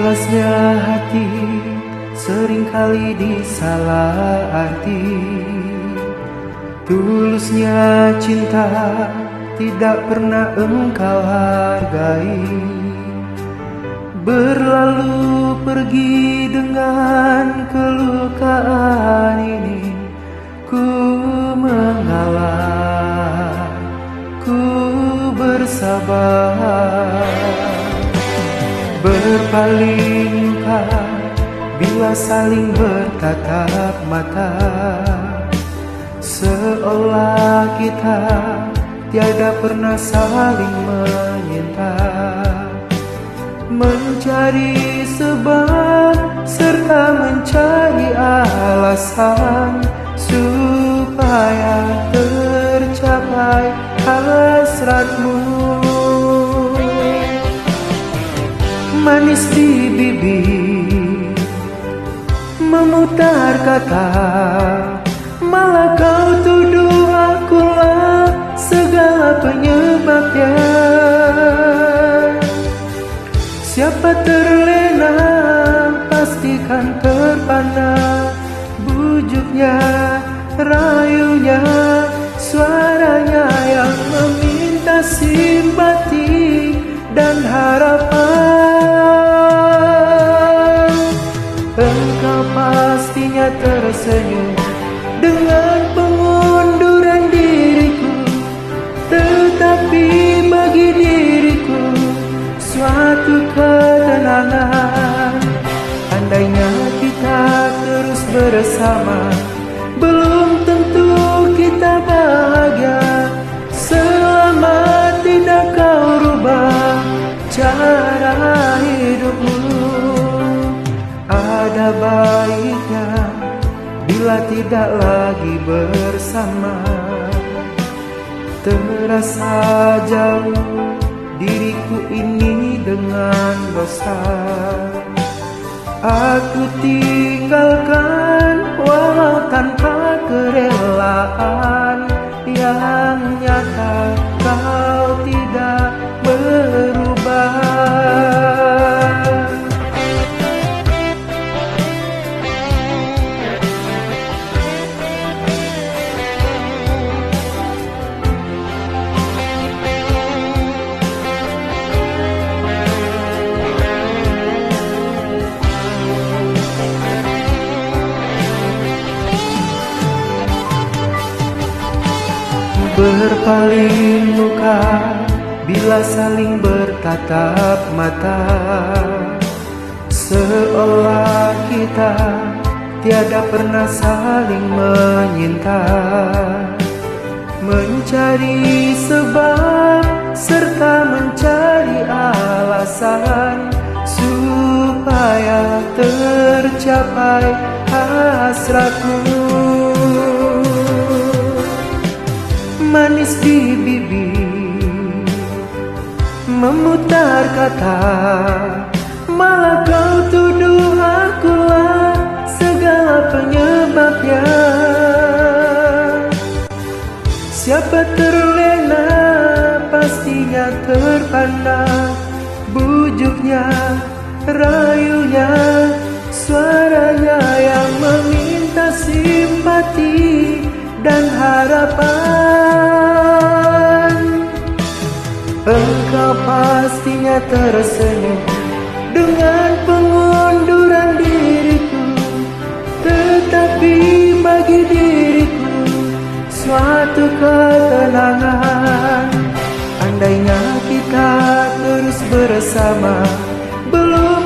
Ikhlasnya hati seringkali disalah arti. Tulusnya cinta tidak pernah engkau hargai. Berlalu pergi dengan kelukaan ini. Ku mengalah, ku bersabar. Berpaling muka bila saling bertatap mata, seolah kita tiada pernah saling menyinta. Mencari sebab serta mencari alasan supaya tercapai hasratmu. Manis di bibir memutar kata, malah kau tuduh akulah segala penyebabnya. Siapa terlena pastikan terpana, bujuknya, rayunya, suaranya yang meminta simpati dan harapan. Engkau pastinya tersenyum dengan pengunduran diriku, tetapi bagi diriku suatu ketenangan. Andainya kita terus bersama, belum tentu kita bahagia. Selama tidak kau rubah cara hidupmu, ada baiknya bila tidak lagi bersama. Terasa jauh diriku ini dengan dosa. Aku tinggalkan walau tanpa kerelaan. Yang nyata kau tidak berubah. Berpaling muka bila saling bertatap mata, seolah kita tiada pernah saling menyinta. Mencari sebab serta mencari alasan supaya tercapai hasratmu. Manis di bibir memutar kata, malah kau tuduh akulah segala penyebabnya. Siapa terlena pastinya terpana, bujuknya, rayunya, suaranya yang meminta simpati dan harapan. Engkau pastinya tersenyum dengan pengunduran diriku, tetapi bagi diriku suatu ketenangan. Andainya kita terus bersama, belum